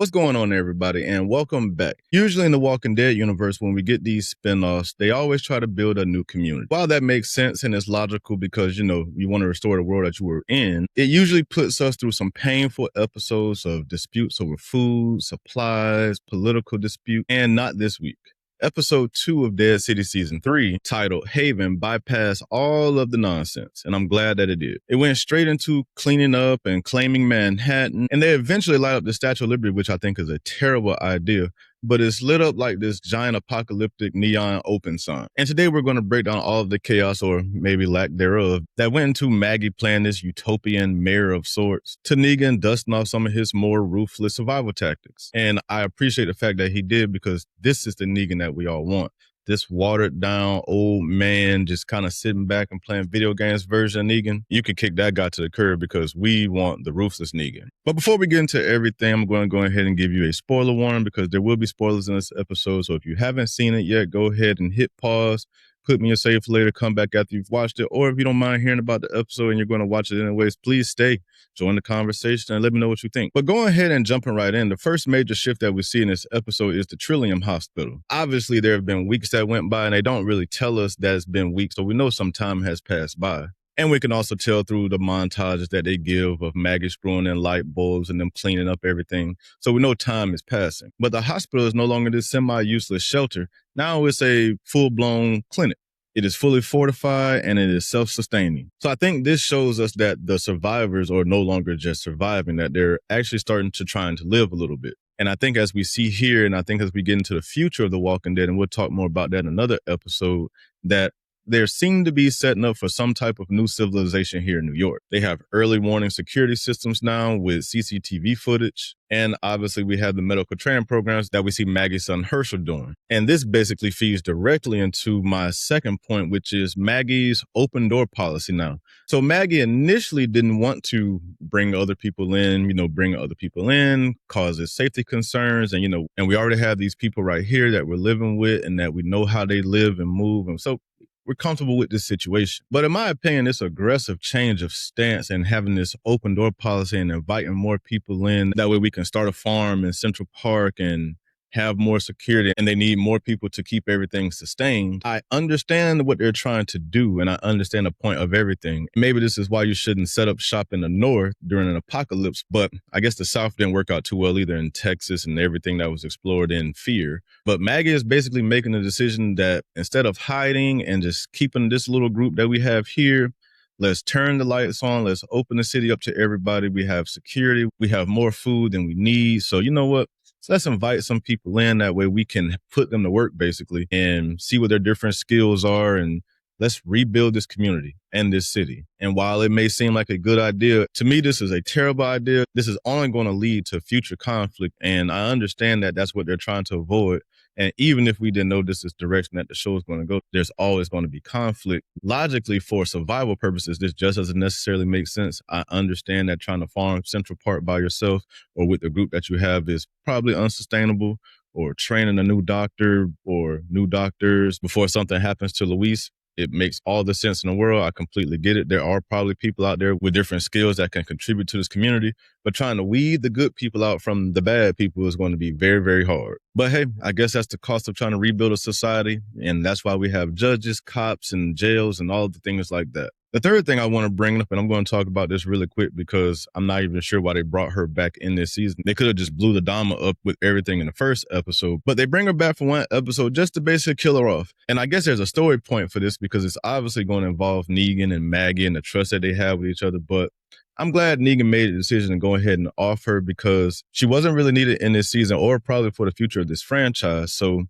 What's going on, everybody, and welcome back. Usually in the Walking Dead universe, when we get these spin-offs, they always try to build a new community. While that makes sense and it's logical because, you want to restore the world that you were in, it usually puts us through some painful episodes of disputes over food, supplies, political dispute, and not this week. Episode 2 of Dead City Season 3, titled Haven, bypassed all of the nonsense, and I'm glad that it did. It went straight into cleaning up and claiming Manhattan, and they eventually light up the Statue of Liberty, which I think is a terrible idea, but it's lit up like this giant apocalyptic neon open sign. And today we're going to break down all of the chaos, or maybe lack thereof, that went into Maggie playing this utopian mayor of sorts, to Negan dusting off some of his more ruthless survival tactics. And I appreciate the fact that he did, because this is the Negan that we all want. This watered down old man just kind of sitting back and playing video games version of Negan. You can kick that guy to the curb because we want the ruthless Negan. But before we get into everything, I'm going to go ahead and give you a spoiler warning because there will be spoilers in this episode. So if you haven't seen it yet, go ahead and hit pause. Put me in save for later, come back after you've watched it. Or if you don't mind hearing about the episode and you're going to watch it anyways, please stay, join the conversation, and let me know what you think. But going ahead and jumping right in, the first major shift that we see in this episode is the Trillium Hospital. Obviously, there have been weeks that went by and they don't really tell us that it's been weeks, so we know some time has passed by. And we can also tell through the montages that they give of Maggie screwing in light bulbs and them cleaning up everything. So we know time is passing. But the hospital is no longer this semi-useless shelter. Now it's a full-blown clinic. It is fully fortified and it is self-sustaining. So I think this shows us that the survivors are no longer just surviving, that they're actually starting to try to live a little bit. And I think as we see here, and I think as we get into the future of The Walking Dead, and we'll talk more about that in another episode, that there seem to be setting up for some type of new civilization here in New York. They have early warning security systems now with CCTV footage. And obviously we have the medical training programs that we see Maggie's son Hershel doing. And this basically feeds directly into my second point, which is Maggie's open door policy now. So Maggie initially didn't want to bring other people in, causes safety concerns. And, and we already have these people right here that we're living with and that we know how they live and move. And so we're comfortable with this situation. But in my opinion, this aggressive change of stance and having this open door policy and inviting more people in, that way we can start a farm in Central Park and have more security, and they need more people to keep everything sustained. I understand what they're trying to do, and I understand the point of everything. Maybe this is why you shouldn't set up shop in the North during an apocalypse, but I guess the South didn't work out too well either in Texas and everything that was explored in fear. But Maggie is basically making a decision that instead of hiding and just keeping this little group that we have here, let's turn the lights on. Let's open the city up to everybody. We have security. We have more food than we need. So you know what? So let's invite some people in. That way we can put them to work basically and see what their different skills are. And let's rebuild this community and this city. And while it may seem like a good idea, to me, this is a terrible idea. This is only going to lead to future conflict. And I understand that that's what they're trying to avoid. And even if we didn't know this is the direction that the show is going to go, there's always going to be conflict. Logically, for survival purposes, this just doesn't necessarily make sense. I understand that trying to farm Central Park by yourself or with the group that you have is probably unsustainable, or training a new doctor or new doctors before something happens to Luis. It makes all the sense in the world. I completely get it. There are probably people out there with different skills that can contribute to this community, but trying to weed the good people out from the bad people is going to be very, very hard. But hey, I guess that's the cost of trying to rebuild a society. And that's why we have judges, cops, and jails and all the things like that. The third thing I want to bring up, and I'm going to talk about this really quick because I'm not even sure why they brought her back in this season. They could have just blew the Dama up with everything in the first episode, but they bring her back for one episode just to basically kill her off. And I guess there's a story point for this because it's obviously going to involve Negan and Maggie and the trust that they have with each other. But I'm glad Negan made a decision to go ahead and off her because she wasn't really needed in this season or probably for the future of this franchise. So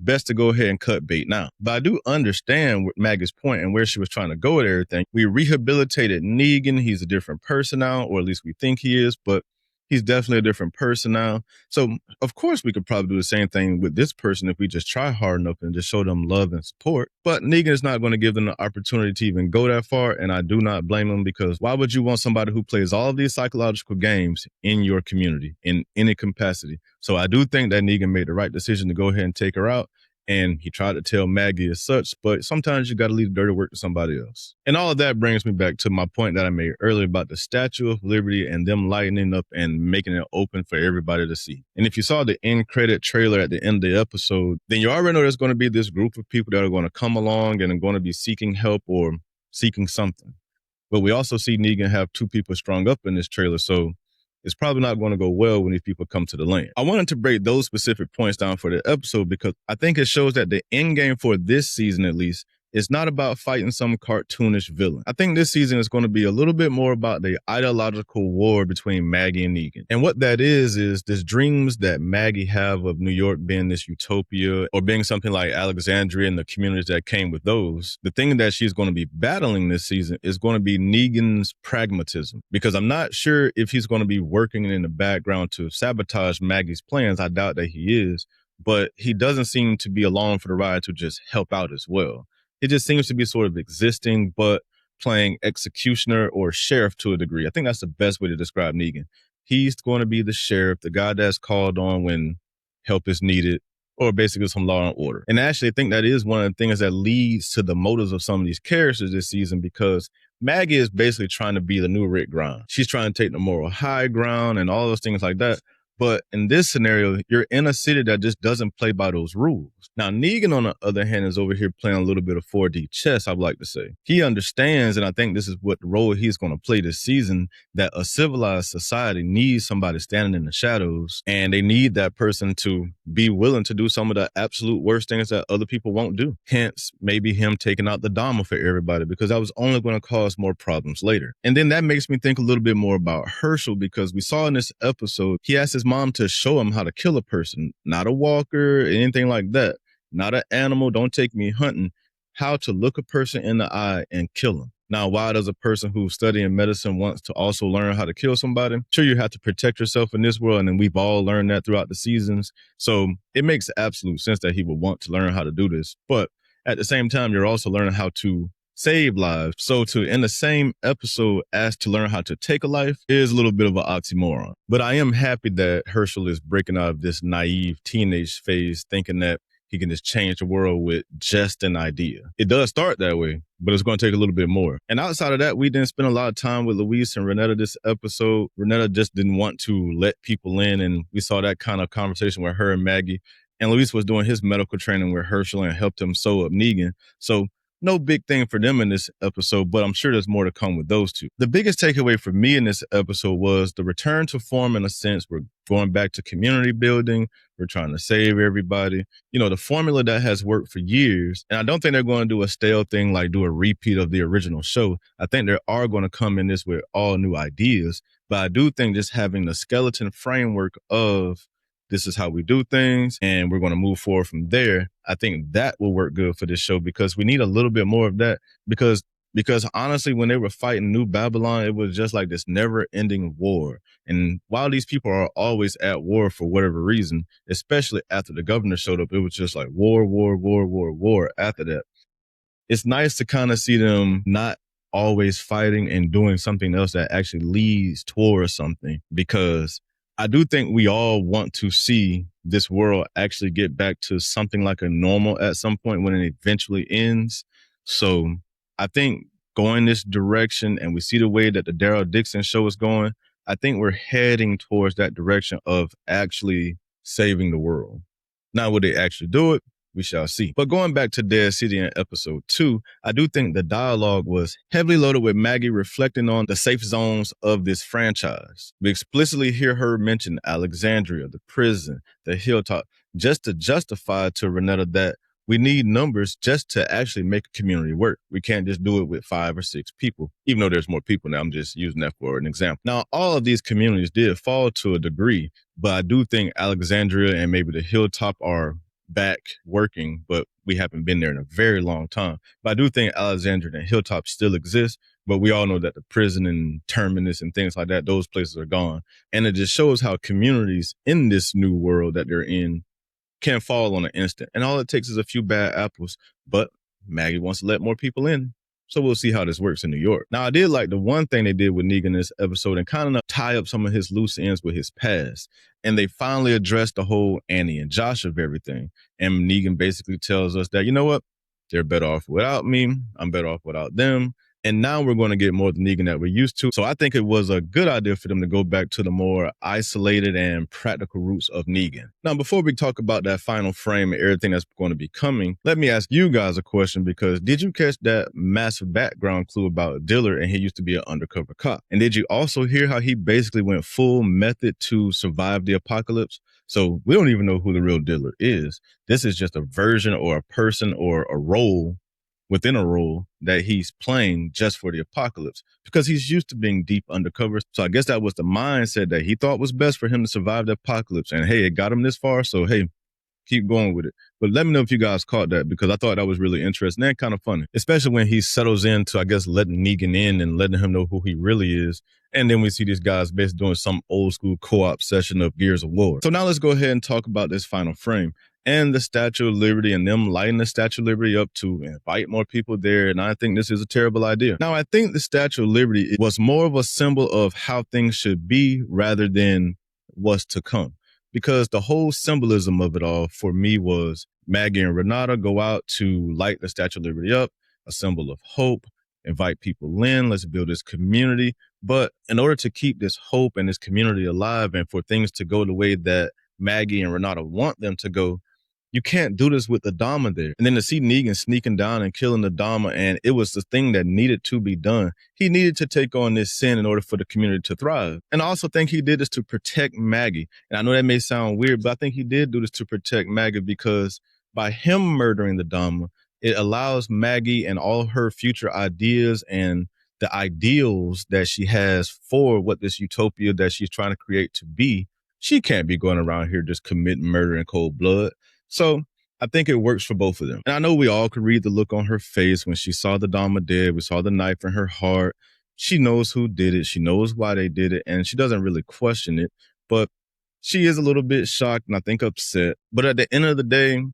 best to go ahead and cut bait now. But I do understand Maggie's point and where she was trying to go with everything. We rehabilitated Negan. He's a different person now, or at least we think he is, but he's definitely a different person now. So of course we could probably do the same thing with this person if we just try hard enough and just show them love and support. But Negan is not going to give them the opportunity to even go that far. And I do not blame him, because why would you want somebody who plays all of these psychological games in your community in any capacity? So I do think that Negan made the right decision to go ahead and take her out. And he tried to tell Maggie as such, but sometimes you got to leave the dirty work to somebody else. And all of that brings me back to my point that I made earlier about the Statue of Liberty and them lighting up and making it open for everybody to see. And if you saw the end credit trailer at the end of the episode, then you already know there's going to be this group of people that are going to come along and are going to be seeking help or seeking something. But we also see Negan have two people strung up in this trailer, so it's probably not going to go well when these people come to the land. I wanted to break those specific points down for the episode because I think it shows that the end game for this season, at least, is not about fighting some cartoonish villain. I think this season is going to be a little bit more about the ideological war between Maggie and Negan. And what that is this dreams that Maggie have of New York being this utopia or being something like Alexandria and the communities that came with those. The thing that she's going to be battling this season is going to be Negan's pragmatism, because I'm not sure if he's going to be working in the background to sabotage Maggie's plans. I doubt that he is, but he doesn't seem to be along for the ride to just help out as well. It just seems to be sort of existing, but playing executioner or sheriff to a degree. I think that's the best way to describe Negan. He's going to be the sheriff, the guy that's called on when help is needed, or basically some law and order. And actually, I think that is one of the things that leads to the motives of some of these characters this season, because Maggie is basically trying to be the new Rick Grimes. She's trying to take the moral high ground and all those things like that. But in this scenario, you're in a city that just doesn't play by those rules. Now, Negan, on the other hand, is over here playing a little bit of 4D chess, I'd like to say. He understands, and I think this is what the role he's going to play this season, that a civilized society needs somebody standing in the shadows, and they need that person to be willing to do some of the absolute worst things that other people won't do. Hence, maybe him taking out the Dama for everybody, because that was only going to cause more problems later. And then that makes me think a little bit more about Hershel, because we saw in this episode, he asked his mom to show him how to kill a person, not a walker, anything like that, not an animal, don't take me hunting, how to look a person in the eye and kill him. Now, why does a person who's studying medicine wants to also learn how to kill somebody? Sure, you have to protect yourself in this world, and we've all learned that throughout the seasons. So it makes absolute sense that he would want to learn how to do this. But at the same time, you're also learning how to save lives. So to, in the same episode, ask to learn how to take a life is a little bit of an oxymoron. But I am happy that Hershel is breaking out of this naive teenage phase, thinking that he can just change the world with just an idea. It does start that way, but it's going to take a little bit more. And outside of that, we didn't spend a lot of time with Luis and Renetta this episode. Renetta just didn't want to let people in, and we saw that kind of conversation with her and Maggie. And Luis was doing his medical training with Hershel and helped him sew up Negan. So no big thing for them in this episode, but I'm sure there's more to come with those two. The biggest takeaway for me in this episode was the return to form. In a sense, we're going back to community building. We're trying to save everybody. You know, the formula that has worked for years. And I don't think they're going to do a stale thing like do a repeat of the original show. I think they are going to come in this with all new ideas. But I do think just having the skeleton framework of this is how we do things, and we're going to move forward from there, I think that will work good for this show, because we need a little bit more of that. Because honestly, when they were fighting New Babylon, it was just like this never-ending war. And while these people are always at war for whatever reason, especially after the governor showed up, it was just like war, war, war, war, war after that. It's nice to kind of see them not always fighting and doing something else that actually leads towards something, because I do think we all want to see this world actually get back to something like a normal at some point when it eventually ends. So I think going this direction, and we see the way that the Daryl Dixon show is going, I think we're heading towards that direction of actually saving the world. Now, will they actually do it? We shall see. But going back to Dead City in episode 2, I do think the dialogue was heavily loaded with Maggie reflecting on the safe zones of this franchise. We explicitly hear her mention Alexandria, the prison, the Hilltop, just to justify to Renetta that we need numbers just to actually make a community work. We can't just do it with 5 or 6 people, even though there's more people now. I'm just using that for an example. Now, all of these communities did fall to a degree, but I do think Alexandria and maybe the Hilltop are back working, but we haven't been there in a very long time. But I do think Alexandria and Hilltop still exist, but we all know that the prison and Terminus and things like that, those places are gone. And it just shows how communities in this new world that they're in can fall on an instant. And all it takes is a few bad apples, but Maggie wants to let more people in. So we'll see how this works in New York. Now, I did like the one thing they did with Negan in this episode and kind of tie up some of his loose ends with his past. And they finally addressed the whole Annie and Josh of everything. And Negan basically tells us that, you know what? They're better off without me. I'm better off without them. And now we're going to get more of the Negan that we're used to. So I think it was a good idea for them to go back to the more isolated and practical roots of Negan. Now, before we talk about that final frame and everything that's going to be coming, let me ask you guys a question, because did you catch that massive background clue about Dillard and he used to be an undercover cop? And did you also hear how he basically went full method to survive the apocalypse? So we don't even know who the real Dillard is. This is just a version or a person or a role within a role that he's playing just for the apocalypse, because he's used to being deep undercover. So I guess that was the mindset that he thought was best for him to survive the apocalypse. And hey, it got him this far. So hey, keep going with it. But let me know if you guys caught that, because I thought that was really interesting and kind of funny, especially when he settles into, I guess, letting Negan in and letting him know who he really is. And then we see these guys basically doing some old school co-op session of Gears of War. So now let's go ahead and talk about this final frame and the Statue of Liberty and them lighting the Statue of Liberty up to invite more people there. And I think this is a terrible idea. Now, I think the Statue of Liberty was more of a symbol of how things should be rather than what's to come, because the whole symbolism of it all for me was Maggie and Renata go out to light the Statue of Liberty up, a symbol of hope, invite people in, let's build this community. But in order to keep this hope and this community alive and for things to go the way that Maggie and Renata want them to go, you can't do this with the Dama there. And then to see Negan sneaking down and killing the Dama, and it was the thing that needed to be done. He needed to take on this sin in order for the community to thrive. And I also think he did this to protect Maggie. And I know that may sound weird, but I think he did do this to protect Maggie, because by him murdering the Dama, it allows Maggie and all her future ideas and the ideals that she has for what this utopia that she's trying to create to be. She can't be going around here just committing murder in cold blood. So I think it works for both of them. And I know we all could read the look on her face when she saw the Dama dead. We saw the knife in her heart. She knows who did it. She knows why they did it. And she doesn't really question it. But she is a little bit shocked and I think upset. But at the end of the day,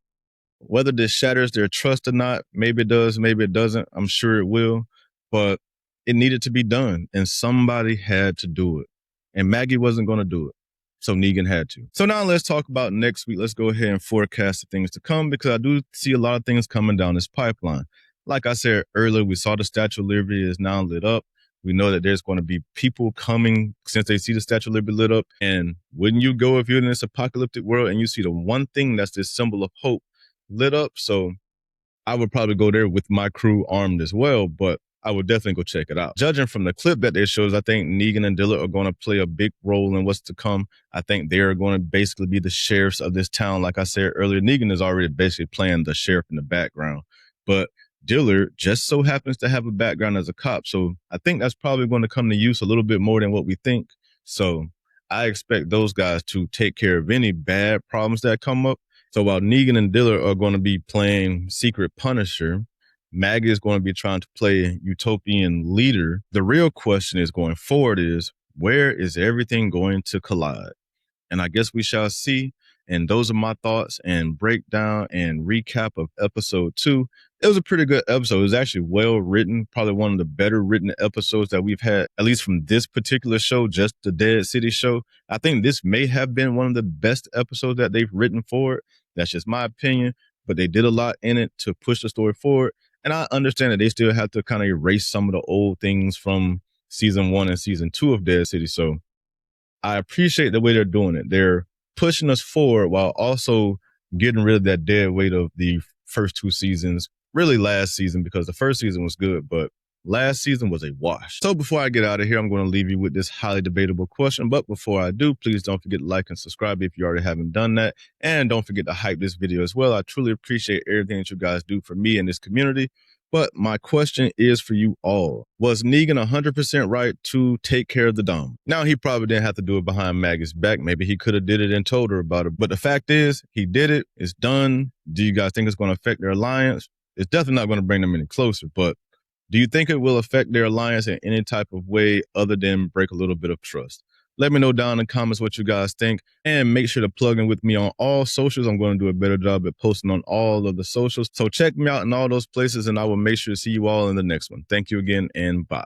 whether this shatters their trust or not, maybe it does, maybe it doesn't. I'm sure it will. But it needed to be done. And somebody had to do it. And Maggie wasn't going to do it. So Negan had to. So now let's talk about next week. Let's go ahead and forecast the things to come, because I do see a lot of things coming down this pipeline. Like I said earlier, we saw the Statue of Liberty is now lit up. We know that there's going to be people coming since they see the Statue of Liberty lit up. And wouldn't you go if you're in this apocalyptic world and you see the one thing that's this symbol of hope lit up? So I would probably go there with my crew armed as well, but I would definitely go check it out. Judging from the clip that they shows, I think Negan and Dillard are going to play a big role in what's to come. I think they're going to basically be the sheriffs of this town. Like I said earlier, Negan is already basically playing the sheriff in the background, but Dillard just so happens to have a background as a cop. So I think that's probably going to come to use a little bit more than what we think. So I expect those guys to take care of any bad problems that come up. So while Negan and Dillard are going to be playing Secret Punisher, Maggie is going to be trying to play utopian leader. The real question is going forward is, where is everything going to collide? And I guess we shall see. And those are my thoughts and breakdown and recap of episode 2. It was a pretty good episode. It was actually well written, probably one of the better written episodes that we've had, at least from this particular show, just the Dead City show. I think this may have been one of the best episodes that they've written forward. That's just my opinion, but they did a lot in it to push the story forward. And I understand that they still have to kind of erase some of the old things from season 1 and season 2 of Dead City. So I appreciate the way they're doing it. They're pushing us forward while also getting rid of that dead weight of the first 2 seasons, really last season, because the first season was good, but last season was a wash. So before I get out of here, I'm going to leave you with this highly debatable question. But before I do, please don't forget to like and subscribe if you already haven't done that. And don't forget to hype this video as well. I truly appreciate everything that you guys do for me and this community. But my question is for you all. Was Negan 100% right to take care of the Dama? Now, he probably didn't have to do it behind Maggie's back. Maybe he could have did it and told her about it. But the fact is, he did it. It's done. Do you guys think it's going to affect their alliance? It's definitely not going to bring them any closer. But do you think it will affect their alliance in any type of way other than break a little bit of trust? Let me know down in the comments what you guys think, and make sure to plug in with me on all socials. I'm going to do a better job at posting on all of the socials. So check me out in all those places, and I will make sure to see you all in the next one. Thank you again, and bye.